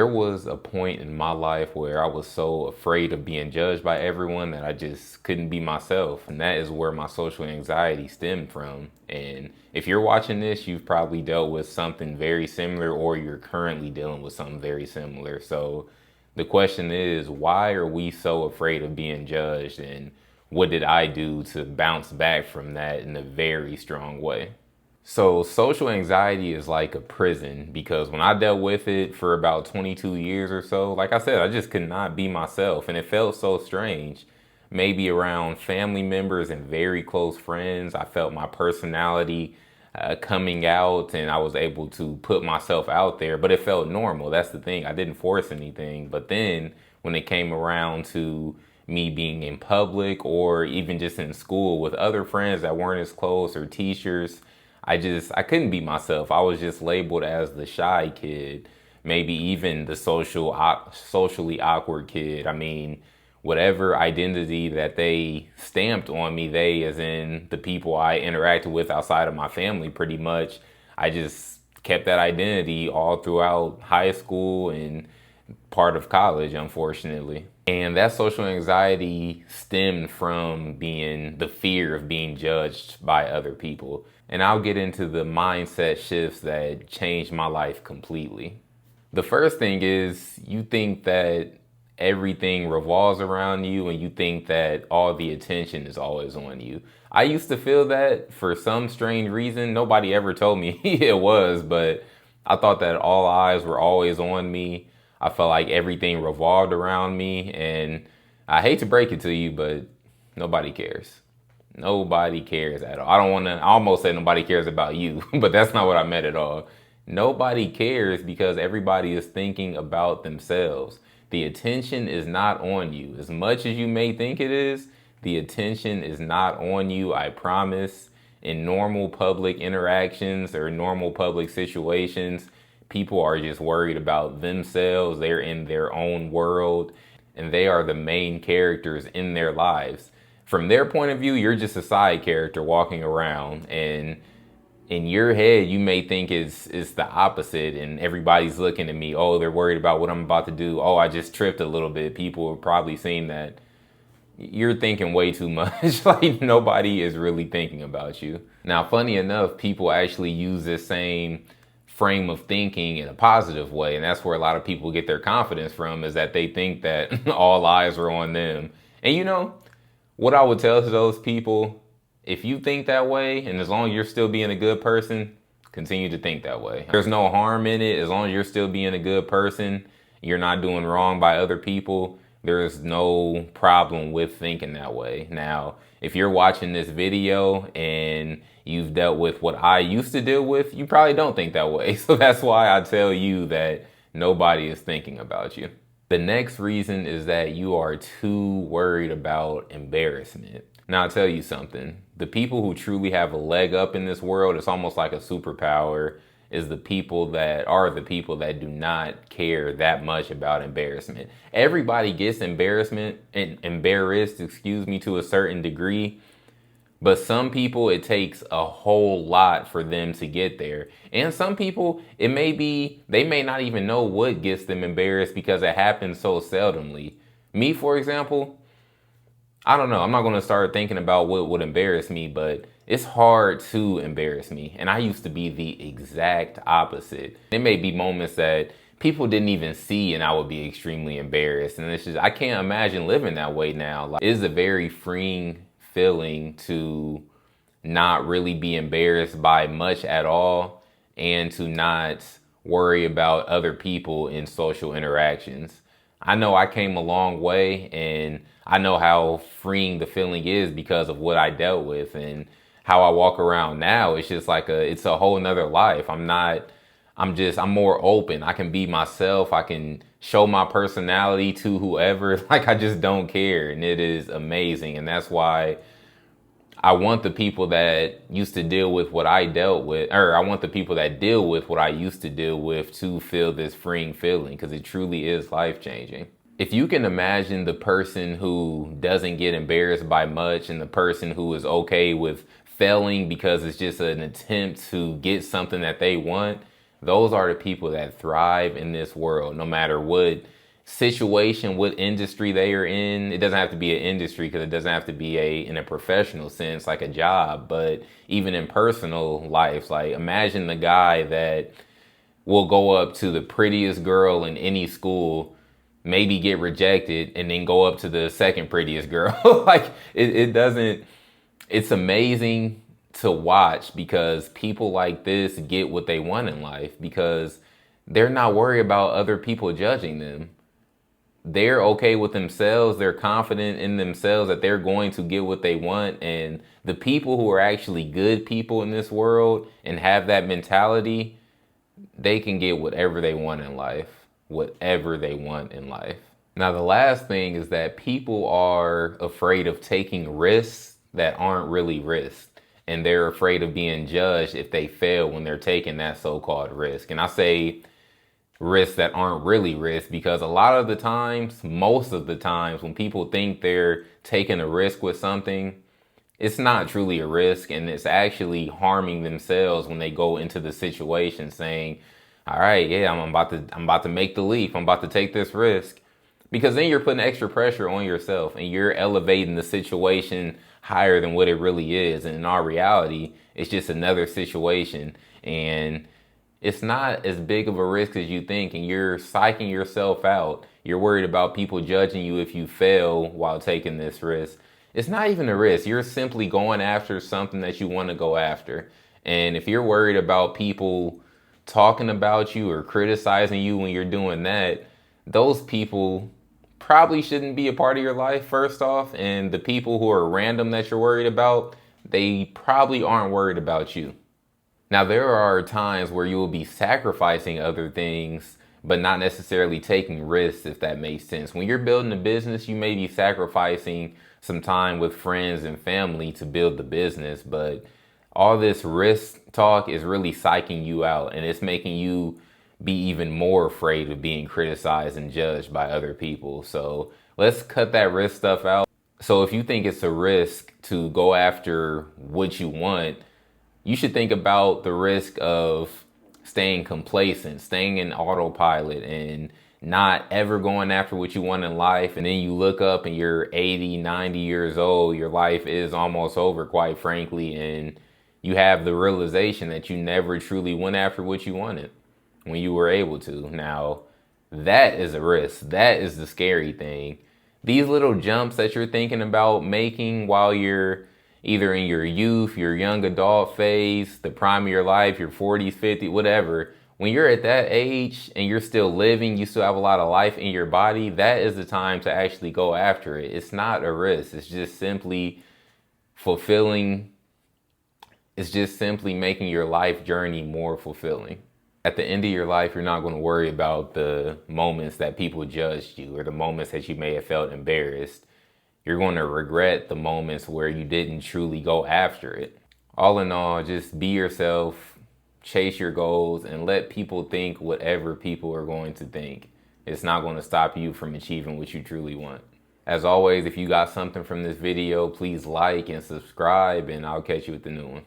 There was a point in my life where I was so afraid of being judged by everyone that I just couldn't be myself. And that is where my social anxiety stemmed from. And if you're watching this, you've probably dealt with something very similar or you're currently dealing with something very similar. So the question is, why are we so afraid of being judged? And what did I do to bounce back from that in a very strong way? So social anxiety is like a prison because when I dealt with it for about 22 years or so, like I said, I just could not be myself and it felt so strange. Maybe around family members and very close friends, I felt my personality coming out and I was able to put myself out there, but it felt normal. That's the thing. I didn't force anything. But then when it came around to me being in public or even just in school with other friends that weren't as close or teachers, I couldn't be myself. I was just labeled as the shy kid, maybe even the socially awkward kid. I mean, whatever identity that they stamped on me, they as in the people I interacted with outside of my family pretty much, I just kept that identity all throughout high school and part of college, unfortunately. And that social anxiety stemmed from being the fear of being judged by other people. And I'll get into the mindset shifts that changed my life completely. The first thing is you think that everything revolves around you and you think that all the attention is always on you. I used to feel that for some strange reason. Nobody ever told me it was, but I thought that all eyes were always on me. I felt like everything revolved around me, and I hate to break it to you, but nobody cares. Nobody cares at all. I almost said nobody cares about you, but that's not what I meant at all. Nobody cares because everybody is thinking about themselves. The attention is not on you. As much as you may think it is, the attention is not on you, I promise. In normal public interactions or normal public situations, people are just worried about themselves. They're in their own world and they are the main characters in their lives. From their point of view, you're just a side character walking around, and in your head you may think it's the opposite and everybody's looking at me. Oh, they're worried about what I'm about to do. Oh, I just tripped a little bit. People have probably seen that. You're thinking way too much. Like nobody is really thinking about you. Now, funny enough, people actually use this same frame of thinking in a positive way, and that's where a lot of people get their confidence from, is that they think that all eyes are on them. And you know what I would tell to those people, if you think that way and as long as you're still being a good person, continue to think that way. There's no harm in it. As long as you're still being a good person, you're not doing wrong by other people, there's no problem with thinking that way. Now, if you're watching this video and you've dealt with what I used to deal with, you probably don't think that way. So that's why I tell you that nobody is thinking about you. The next reason is that you are too worried about embarrassment. Now, I'll tell you something. The people who truly have a leg up in this world, it's almost like a superpower, is the people that do not care that much about embarrassment. Everybody gets embarrassed, to a certain degree. But some people, it takes a whole lot for them to get there. And some people, they may not even know what gets them embarrassed because it happens so seldomly. Me, for example, I don't know. I'm not going to start thinking about what would embarrass me, but it's hard to embarrass me. And I used to be the exact opposite. There may be moments that people didn't even see and I would be extremely embarrassed. And I can't imagine living that way now. Like, it is a very freeing feeling to not really be embarrassed by much at all and to not worry about other people in social interactions. I know I came a long way and I know how freeing the feeling is because of what I dealt with, and how I walk around now. It's just like it's a whole nother life. I'm more open. I can be myself. I can show my personality to whoever. Like, I just don't care. And it is amazing. And that's why I want the people that used to deal with what I dealt with, or I want the people that deal with what I used to deal with to feel this freeing feeling, because it truly is life changing. If you can imagine the person who doesn't get embarrassed by much and the person who is okay with failing because it's just an attempt to get something that they want, Those are the people that thrive in this world, no matter what situation, what industry they are in. It doesn't have to be an industry because it doesn't have to be in a professional sense, like a job, but even in personal life. Like imagine the guy that will go up to the prettiest girl in any school, maybe get rejected, and then go up to the second prettiest girl. Like it doesn't, it's amazing to watch because people like this get what they want in life because they're not worried about other people judging them. They're okay with themselves. They're confident in themselves that they're going to get what they want. And the people who are actually good people in this world and have that mentality, they can get whatever they want in life, whatever they want in life. Now, the last thing is that people are afraid of taking risks that aren't really risks. And they're afraid of being judged if they fail when they're taking that so-called risk. And I say risks that aren't really risks because a lot of the times, most of the times, when people think they're taking a risk with something, it's not truly a risk, and it's actually harming themselves when they go into the situation saying, all right, yeah, I'm about to make the leap. I'm about to take this risk. Because then you're putting extra pressure on yourself and you're elevating the situation higher than what it really is. And in our reality, it's just another situation. And it's not as big of a risk as you think. And you're psyching yourself out. You're worried about people judging you if you fail while taking this risk. It's not even a risk. You're simply going after something that you want to go after. And if you're worried about people talking about you or criticizing you when you're doing that, those people probably shouldn't be a part of your life, first off. And the people who are random that you're worried about, they probably aren't worried about you. Now, there are times where you will be sacrificing other things, but not necessarily taking risks, if that makes sense. When you're building a business, you may be sacrificing some time with friends and family to build the business, but all this risk talk is really psyching you out, and it's making you be even more afraid of being criticized and judged by other people. So let's cut that risk stuff out. So if you think it's a risk to go after what you want, you should think about the risk of staying complacent, staying in autopilot, and not ever going after what you want in life. And then you look up and you're 80, 90 years old. Your life is almost over, quite frankly. And you have the realization that you never truly went after what you wanted when you were able to. Now, that is a risk. That is the scary thing. These little jumps that you're thinking about making while you're either in your youth, your young adult phase, the prime of your life, your 40s, 50s, whatever, when you're at that age and you're still living, you still have a lot of life in your body, that is the time to actually go after it. It's not a risk. It's just simply fulfilling. It's just simply making your life journey more fulfilling. At the end of your life, you're not going to worry about the moments that people judged you or the moments that you may have felt embarrassed. You're going to regret the moments where you didn't truly go after it. All in all, just be yourself, chase your goals, and let people think whatever people are going to think. It's not going to stop you from achieving what you truly want. As always, if you got something from this video, please like and subscribe, and I'll catch you with the new one.